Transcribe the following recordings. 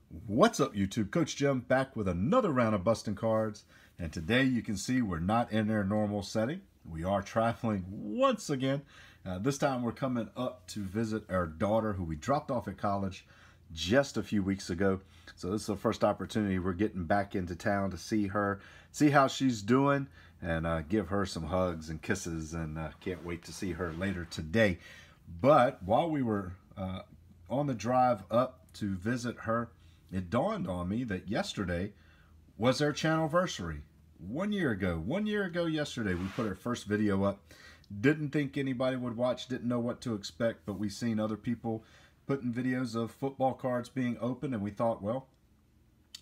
What's up, YouTube? Coach Jim back with another round of busting cards. And today you can see we're not in our normal setting. We are traveling once again. This time we're coming up to visit our daughter who we dropped off at college just a few weeks ago. So this is the first opportunity we're getting back into town to see her, see how she's doing, and give her some hugs and kisses. And can't wait to see her later today. But while we were on the drive up to visit her, it dawned on me that yesterday was our Channelversary. 1 year ago. 1 year ago yesterday, we put our first video up. Didn't think anybody would watch, didn't know what to expect, but we seen other people putting videos of football cards being opened, and we thought, well,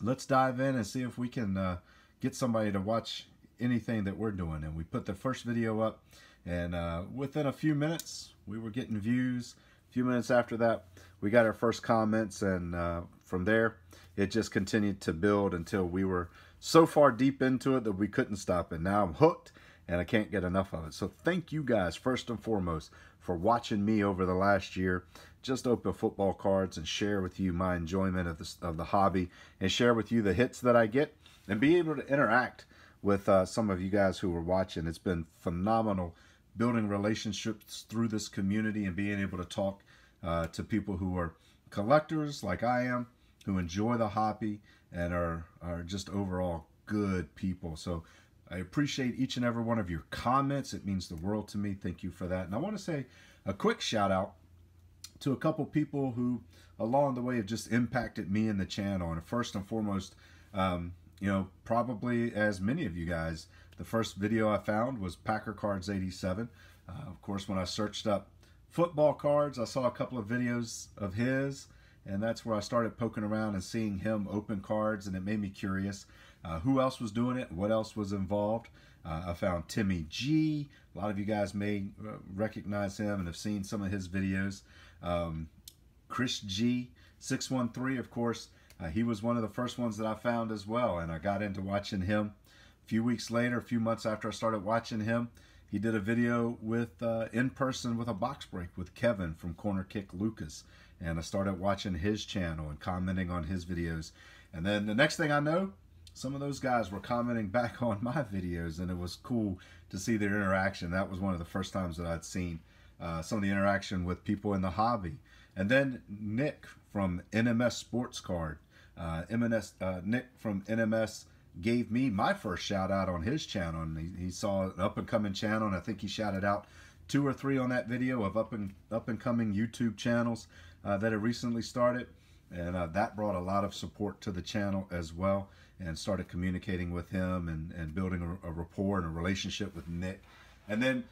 let's dive in and see if we can get somebody to watch anything that we're doing. And we put the first video up, and within a few minutes, we were getting views. A few minutes after that, we got our first comments, and from there, it just continued to build until we were so far deep into it that we couldn't stop it. Now I'm hooked, and I can't get enough of it. So thank you guys, first and foremost, for watching me over the last year. Just open football cards and share with you my enjoyment of the hobby, and share with you the hits that I get, and be able to interact with some of you guys who are watching. It's been phenomenal building relationships through this community and being able to talk to people who are collectors like I am, who enjoy the hobby and are just overall good people. So I appreciate each and every one of your comments. It means the world to me. Thank you for that. And I want to say a quick shout out to a couple people who along the way have just impacted me and the channel. And first and foremost, you know, probably as many of you guys, the first video I found was Packer Cards 87. Of course, when I searched up football cards, I saw a couple of videos of his, and that's where I started poking around and seeing him open cards, and it made me curious who else was doing it, what else was involved. I found Timmy G. A lot of you guys may recognize him and have seen some of his videos. Chris G 613, of course, he was one of the first ones that I found as well, and I got into watching him. A few weeks later, a few months after I started watching him, he did a video with in person with a box break with Kevin from Corner Kick Lucas, and I started watching his channel and commenting on his videos. And then the next thing I know, some of those guys were commenting back on my videos, and it was cool to see their interaction. That was one of the first times that I'd seen some of the interaction with people in the hobby. And then Nick from NMS Sports Card, Nick from NMS gave me my first shout out on his channel, and he saw an up and coming channel, and I think he shouted out 2 or 3 on that video of up and coming YouTube channels that had recently started, and that brought a lot of support to the channel as well, and started communicating with him and building a rapport and a relationship with Nick. And then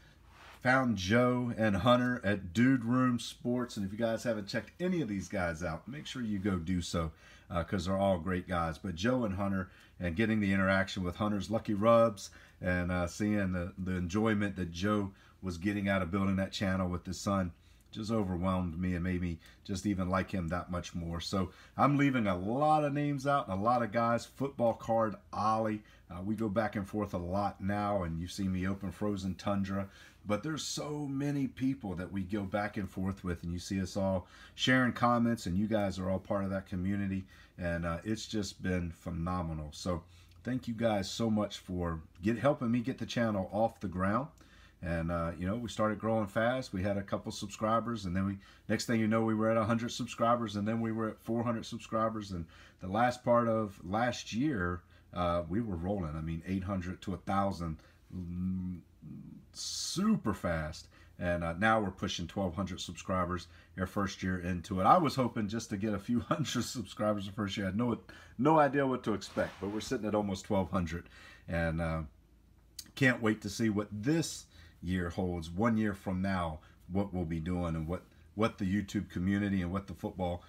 found Joe and Hunter at Dude Room Sports, and if you guys haven't checked any of these guys out, make sure you go do so, because they're all great guys. But Joe and Hunter, and getting the interaction with Hunter's Lucky Rubs, and seeing the enjoyment that Joe was getting out of building that channel with his son, just overwhelmed me and made me just even like him that much more. So I'm leaving a lot of names out and a lot of guys. Football Card Ollie, we go back and forth a lot now, and you see me open Frozen Tundra, but there's so many people that we go back and forth with, and you see us all sharing comments, and you guys are all part of that community, and it's just been phenomenal. So thank you guys so much for helping me get the channel off the ground. And you know, we started growing fast. We had a couple subscribers, and then next thing you know, we were at 100 subscribers, and then we were at 400 subscribers. And the last part of last year, we were rolling. I mean, 800 to 1,000, super fast. And now we're pushing 1,200 subscribers our first year into it. I was hoping just to get a few hundred subscribers the first year. I had no idea what to expect, but we're sitting at almost 1,200, and can't wait to see what this year holds. 1 year from now, what we'll be doing, and what the YouTube community and what the football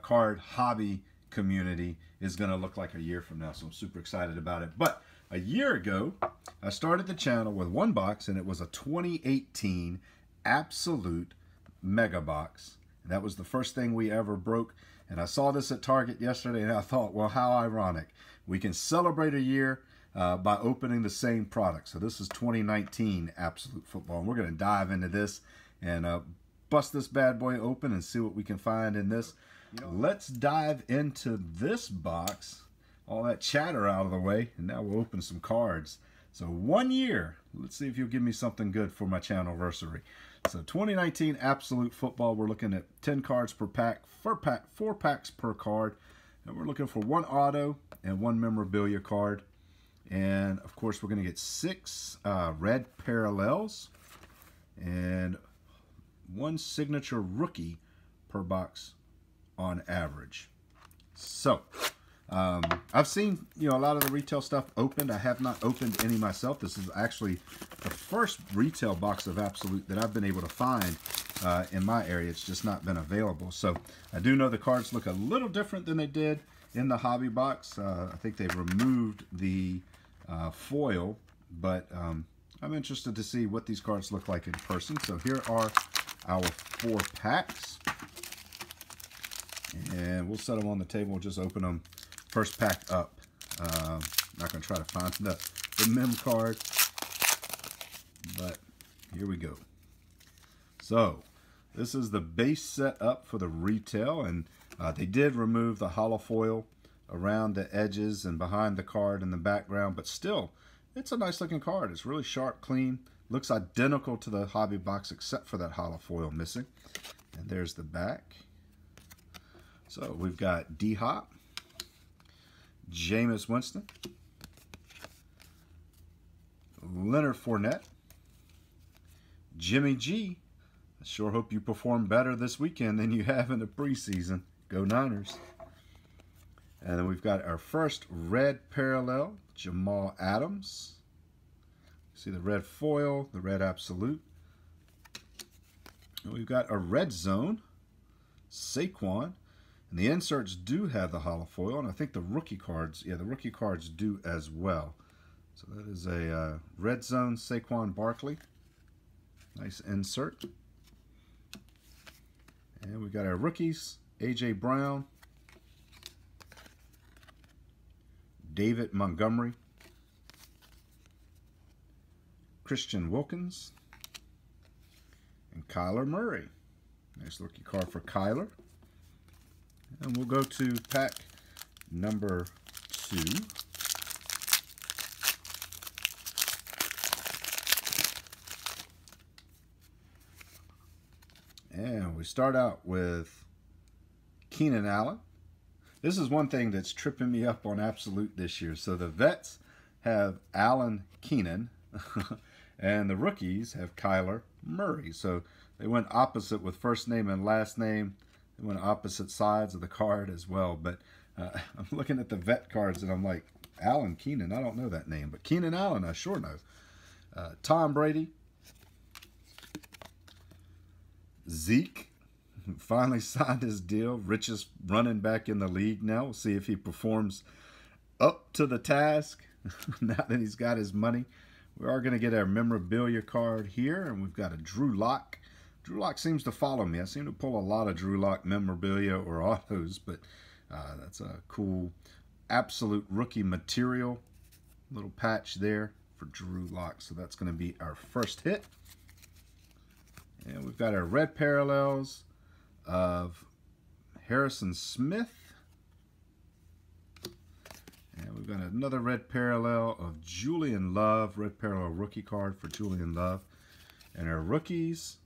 card hobby community is going to look like a year from now. So I'm super excited about it. But a year ago, I started the channel with one box, and it was a 2018 Absolute Mega Box. And that was the first thing we ever broke. And I saw this at Target yesterday, and I thought, well, how ironic. We can celebrate a year by opening the same product. So this is 2019 Absolute Football, and we're going to dive into this and bust this bad boy open and see what we can find in this. Let's dive into this box. All that chatter out of the way, and now we'll open some cards. So 1 year. Let's see if you'll give me something good for my Channelversary. So 2019 Absolute Football, we're looking at 10 cards per pack, 4 packs per card. And we're looking for 1 auto and 1 memorabilia card. And of course, we're going to get 6 red parallels and 1 signature rookie per box on average. So I've seen, a lot of the retail stuff opened. I have not opened any myself. This is actually the first retail box of Absolute that I've been able to find in my area. It's just not been available. So I do know the cards look a little different than they did in the hobby box. I think they've removed the foil, but I'm interested to see what these cards look like in person. So here are our 4 packs. And we'll set them on the table. We'll just open them first pack up. Not going to try to find the mem card, but here we go. So this is the base set up for the retail, and they did remove the hollow foil around the edges and behind the card in the background, but still, it's a nice looking card. It's really sharp, clean, looks identical to the hobby box except for that hollow foil missing. And there's the back. So we've got D-Hop, Jameis Winston, Leonard Fournette, Jimmy G. I sure hope you perform better this weekend than you have in the preseason. Go Niners. And then we've got our first red parallel, Jamal Adams. See the red foil, the red absolute. And we've got a red zone, Saquon. And the inserts do have the hollow foil, and I think the rookie cards, the rookie cards do as well. So that is a red zone Saquon Barkley. Nice insert. And we got our rookies, A.J. Brown, David Montgomery, Christian Wilkins, and Kyler Murray. Nice rookie card for Kyler. And we'll go to pack number 2. And we start out with Keenan Allen. This is one thing that's tripping me up on Absolute this year. So the vets have Allen Keenan, and the rookies have Kyler Murray. So they went opposite with first name and last name. They went opposite sides of the card as well. But I'm looking at the vet cards, and I'm like, Allen Keenan, I don't know that name. But Keenan Allen, I sure know. Tom Brady. Zeke finally signed his deal. Richest running back in the league now. We'll see if he performs up to the task now that he's got his money. We are going to get our memorabilia card here, and we've got a Drew Lock. Drew Lock seems to follow me. I seem to pull a lot of Drew Lock memorabilia or autos, but that's a cool Absolute rookie material. Little patch there for Drew Lock. So that's going to be our first hit. And we've got our red parallels of Harrison Smith. And we've got another red parallel of Julian Love. Red parallel rookie card for Julian Love. And our rookies,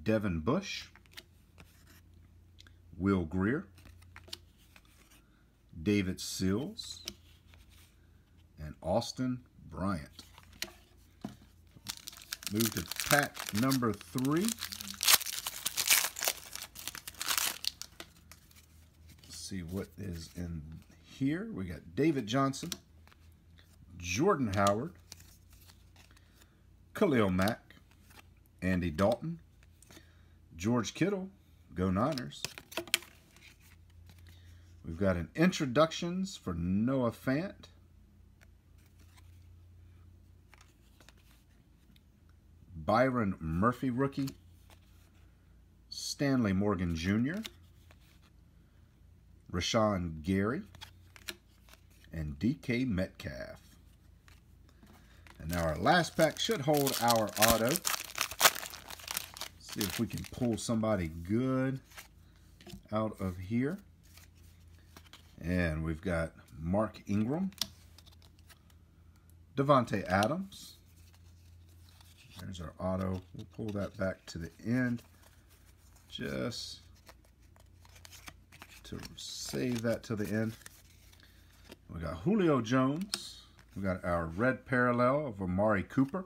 Devin Bush, Will Greer, David Sills, and Austin Bryant. Move to pack number 3. Let's see what is in here. We got David Johnson, Jordan Howard, Khalil Mack, Andy Dalton, George Kittle, go Niners. We've got an introductions for Noah Fant, Byron Murphy rookie, Stanley Morgan Jr., Rashawn Gary, and DK Metcalf. And now our last pack should hold our auto. See if we can pull somebody good. out of here. And we've got Mark Ingram, Devontae Adams. There's our auto. We'll pull that back to the end just to save that to the end. We got Julio Jones. We got our red parallel of Amari Cooper.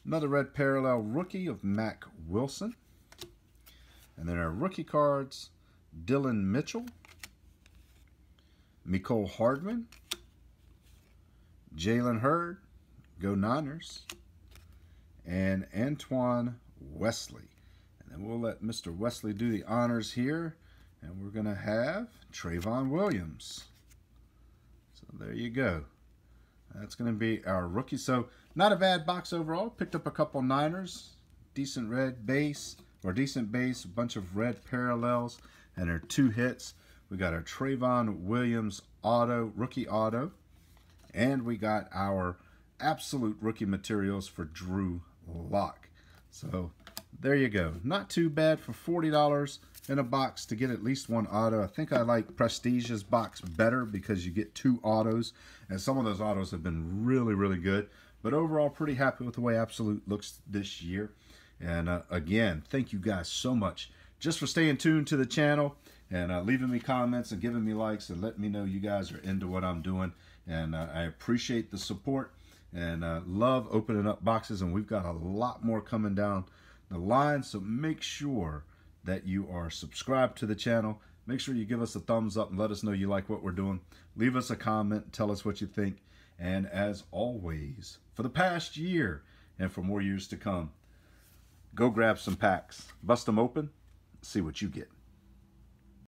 Another red parallel rookie of Mac Wilson. And then our rookie cards, Dylan Mitchell, Mecole Hardman, Jalen Hurd, go Niners, and Antoine Wesley. And then we'll let Mr. Wesley do the honors here. And we're going to have Trayvon Williams. So there you go. That's going to be our rookie. So not a bad box overall. Picked up a couple Niners. Decent red base, or decent base. A bunch of red parallels. And our 2 hits. We got our Trayvon Williams auto, rookie auto. And we got our absolute rookie materials for Drew Lock. So there you go. Not too bad for $40 in a box to get at least 1 auto. I think I like Prestige's box better because you get 2 autos. And some of those autos have been really, really good. But overall, pretty happy with the way Absolute looks this year. And again, thank you guys so much just for staying tuned to the channel and leaving me comments and giving me likes and letting me know you guys are into what I'm doing. And I appreciate the support and love opening up boxes. And we've got a lot more coming down the line. So make sure that you are subscribed to the channel. Make sure you give us a thumbs up and let us know you like what we're doing. Leave us a comment. Tell us what you think. And as always, for the past year and for more years to come, go grab some packs, bust them open, see what you get.